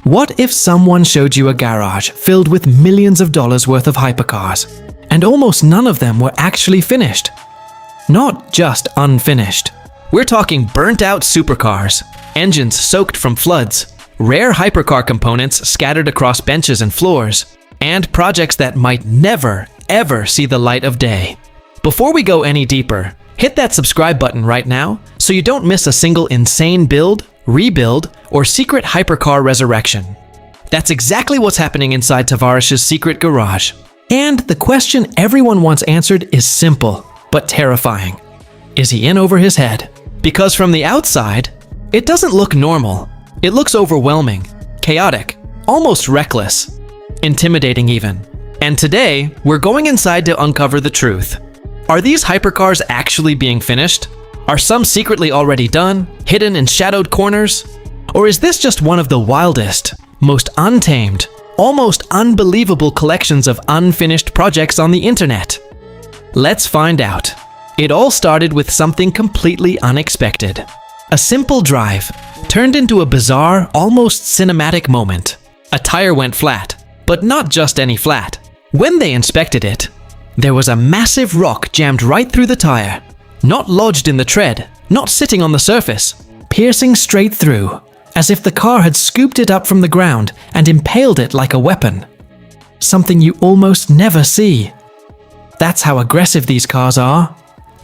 What if someone showed you a garage filled with millions of dollars worth of hypercars, and almost none of them were actually finished? Not just unfinished. We're talking burnt-out supercars, engines soaked from floods, rare hypercar components scattered across benches and floors, and projects that might never, ever see the light of day. Before we go any deeper, hit that subscribe button right now so you don't miss a single insane build, rebuild, or secret hypercar resurrection. That's exactly what's happening inside Tavarish's secret garage. And the question everyone wants answered is simple, but terrifying. Is he in over his head? Because from the outside, it doesn't look normal. It looks overwhelming, chaotic, almost reckless, intimidating even. And today, we're going inside to uncover the truth. Are these hypercars actually being finished? Are some secretly already done, hidden in shadowed corners? Or is this just one of the wildest, most untamed, almost unbelievable collections of unfinished projects on the internet? Let's find out. It all started with something completely unexpected. A simple drive turned into a bizarre, almost cinematic moment. A tire went flat, but not just any flat. When they inspected it, there was a massive rock jammed right through the tire. Not lodged in the tread, not sitting on the surface, piercing straight through, as if the car had scooped it up from the ground and impaled it like a weapon. Something you almost never see. That's how aggressive these cars are.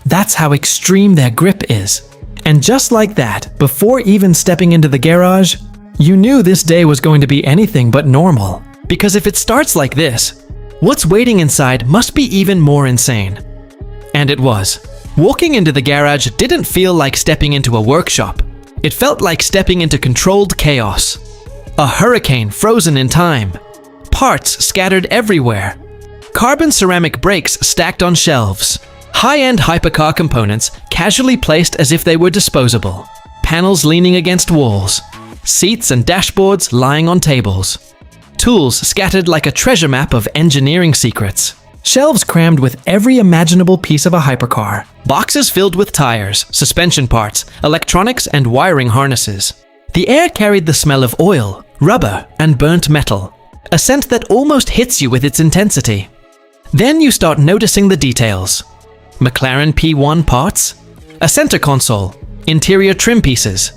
That's how extreme their grip is. And just like that, before even stepping into the garage, you knew this day was going to be anything but normal. Because if it starts like this, what's waiting inside must be even more insane. And it was. Walking into the garage didn't feel like stepping into a workshop. It felt like stepping into controlled chaos. A hurricane frozen in time. Parts scattered everywhere. Carbon ceramic brakes stacked on shelves. High-end hypercar components casually placed as if they were disposable. Panels leaning against walls. Seats and dashboards lying on tables. Tools scattered like a treasure map of engineering secrets. Shelves crammed with every imaginable piece of a hypercar. Boxes filled with tires, suspension parts, electronics, and wiring harnesses. The air carried the smell of oil, rubber, and burnt metal. A scent that almost hits you with its intensity. Then you start noticing the details. McLaren P1 parts, a center console, interior trim pieces,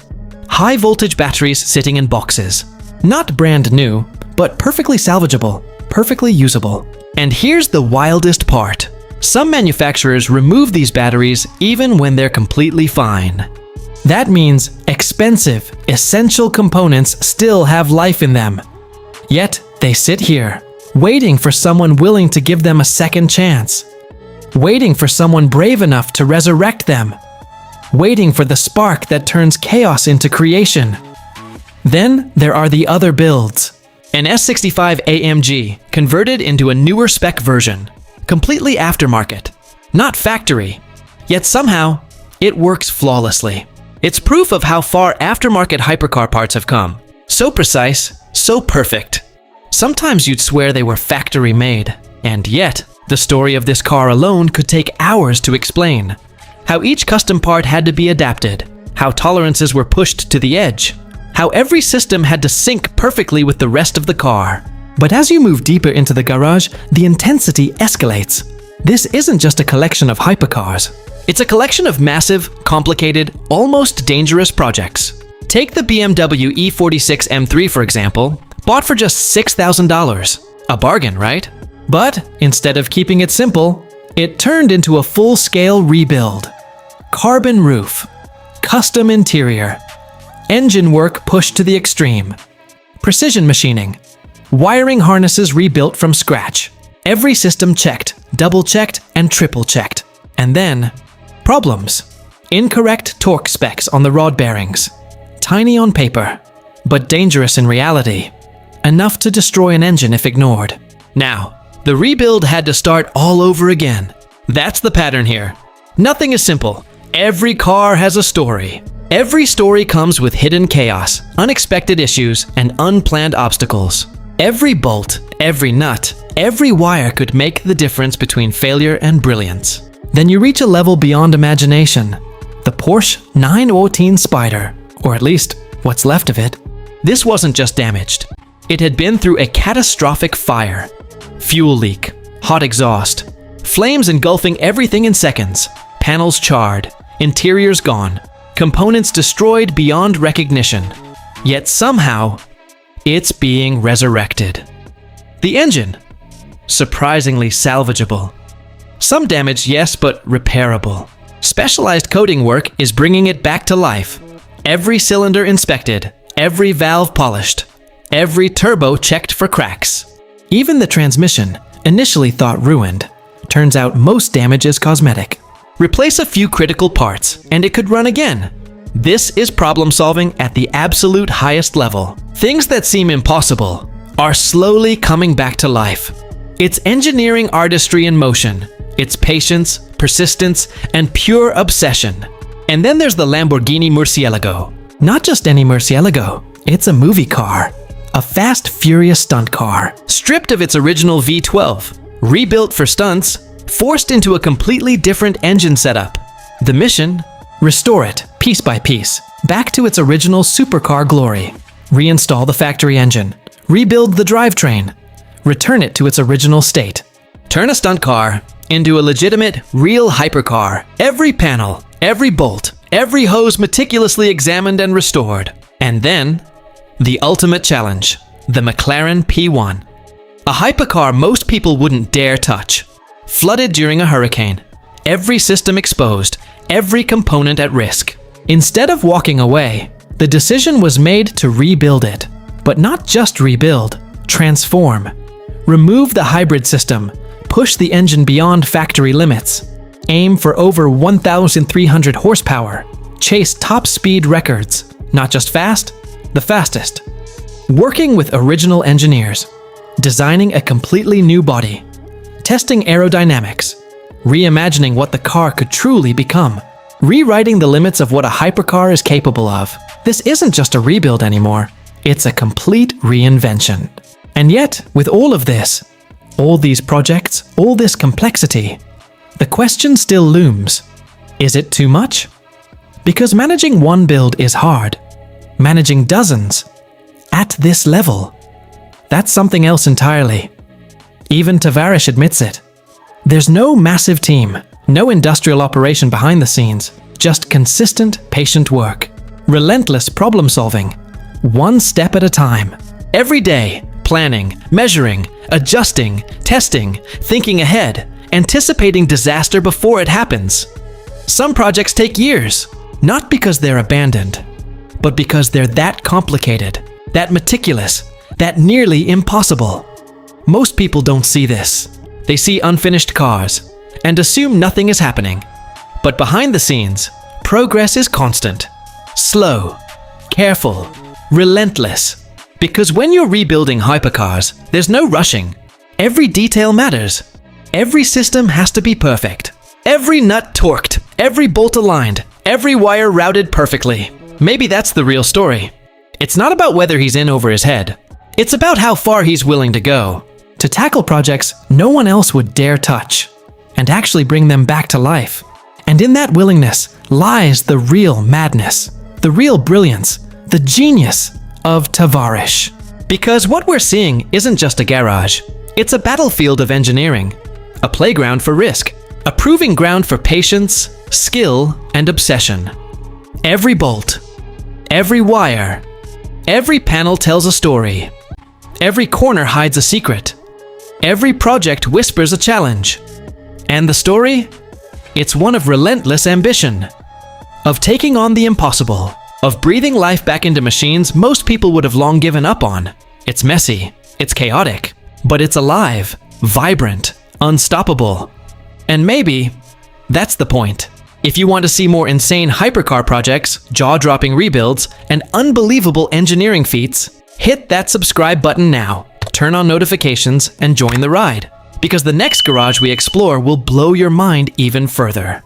high voltage batteries sitting in boxes. Not brand new, but perfectly salvageable, perfectly usable. And here's the wildest part. Some manufacturers remove these batteries even when they're completely fine. That means expensive, essential components still have life in them. Yet they sit here, waiting for someone willing to give them a second chance. Waiting for someone brave enough to resurrect them. Waiting for the spark that turns chaos into creation. Then there are the other builds. An S65 AMG converted into a newer spec version. Completely aftermarket. Not factory. Yet somehow, it works flawlessly. It's proof of how far aftermarket hypercar parts have come. So precise, so perfect. Sometimes you'd swear they were factory made. And yet, the story of this car alone could take hours to explain. How each custom part had to be adapted, how tolerances were pushed to the edge, how every system had to sync perfectly with the rest of the car. But as you move deeper into the garage, the intensity escalates. This isn't just a collection of hypercars. It's a collection of massive, complicated, almost dangerous projects. Take the BMW E46 M3 for example, bought for just $6,000. A bargain, right? But instead of keeping it simple, it turned into a full-scale rebuild. Carbon roof, custom interior, engine work pushed to the extreme, precision machining, wiring harnesses rebuilt from scratch, every system checked, double-checked, and triple-checked. And then, problems. Incorrect torque specs on the rod bearings. Tiny on paper, but dangerous in reality. Enough to destroy an engine if ignored. Now, the rebuild had to start all over again. That's the pattern here. Nothing is simple. Every car has a story. Every story comes with hidden chaos, unexpected issues, and unplanned obstacles. Every bolt, every nut, every wire could make the difference between failure and brilliance. Then you reach a level beyond imagination. The Porsche 914 Spyder, or at least what's left of it. This wasn't just damaged. It had been through a catastrophic fire. Fuel leak, hot exhaust, flames engulfing everything in seconds, panels charred, interiors gone, components destroyed beyond recognition. Yet somehow, it's being resurrected. The engine, surprisingly salvageable. Some damage, yes, but repairable. Specialized coating work is bringing it back to life. Every cylinder inspected, every valve polished, every turbo checked for cracks. Even the transmission, initially thought ruined, turns out most damage is cosmetic. Replace a few critical parts, and it could run again. This is problem solving at the absolute highest level. Things that seem impossible are slowly coming back to life. It's engineering artistry in motion. It's patience, persistence, and pure obsession. And then there's the Lamborghini Murcielago. Not just any Murcielago, it's a movie car. A fast, furious stunt car. Stripped of its original V12, rebuilt for stunts, forced into a completely different engine setup. The mission? Restore it, piece by piece, back to its original supercar glory. Reinstall the factory engine. Rebuild the drivetrain. Return it to its original state. Turn a stunt car into a legitimate, real hypercar. Every panel, every bolt, every hose meticulously examined and restored. And then, the ultimate challenge, the McLaren P1. A hypercar most people wouldn't dare touch. Flooded during a hurricane. Every system exposed, every component at risk. Instead of walking away, the decision was made to rebuild it. But not just rebuild, transform. Remove the hybrid system, push the engine beyond factory limits, aim for over 1,300 horsepower, chase top speed records, not just fast, the fastest. Working with original engineers, designing a completely new body, testing aerodynamics, reimagining what the car could truly become, rewriting the limits of what a hypercar is capable of. This isn't just a rebuild anymore, it's a complete reinvention. And yet, with all of this, all these projects, all this complexity, the question still looms. Is it too much? Because managing one build is hard. Managing dozens, at this level, that's something else entirely. Even Tavarish admits it. There's no massive team, no industrial operation behind the scenes, just consistent, patient work. Relentless problem solving, one step at a time. Every day, planning, measuring, adjusting, testing, thinking ahead, anticipating disaster before it happens. Some projects take years, not because they're abandoned, but because they're that complicated, that meticulous, that nearly impossible. Most people don't see this. They see unfinished cars and assume nothing is happening. But behind the scenes, progress is constant, slow, careful, relentless. Because when you're rebuilding hypercars, there's no rushing. Every detail matters. Every system has to be perfect. Every nut torqued, every bolt aligned, every wire routed perfectly. Maybe that's the real story. It's not about whether he's in over his head. It's about how far he's willing to go. To tackle projects no one else would dare touch, and actually bring them back to life. And in that willingness lies the real madness, the real brilliance, the genius of Tavarish. Because what we're seeing isn't just a garage. It's a battlefield of engineering, a playground for risk, a proving ground for patience, skill, and obsession. Every bolt, every wire, every panel tells a story. Every corner hides a secret. Every project whispers a challenge. And the story? It's one of relentless ambition, of taking on the impossible, of breathing life back into machines most people would have long given up on. It's messy, it's chaotic, but it's alive, vibrant, unstoppable. And maybe that's the point. If you want to see more insane hypercar projects, jaw-dropping rebuilds, and unbelievable engineering feats, hit that subscribe button now, turn on notifications, and join the ride. Because the next garage we explore will blow your mind even further.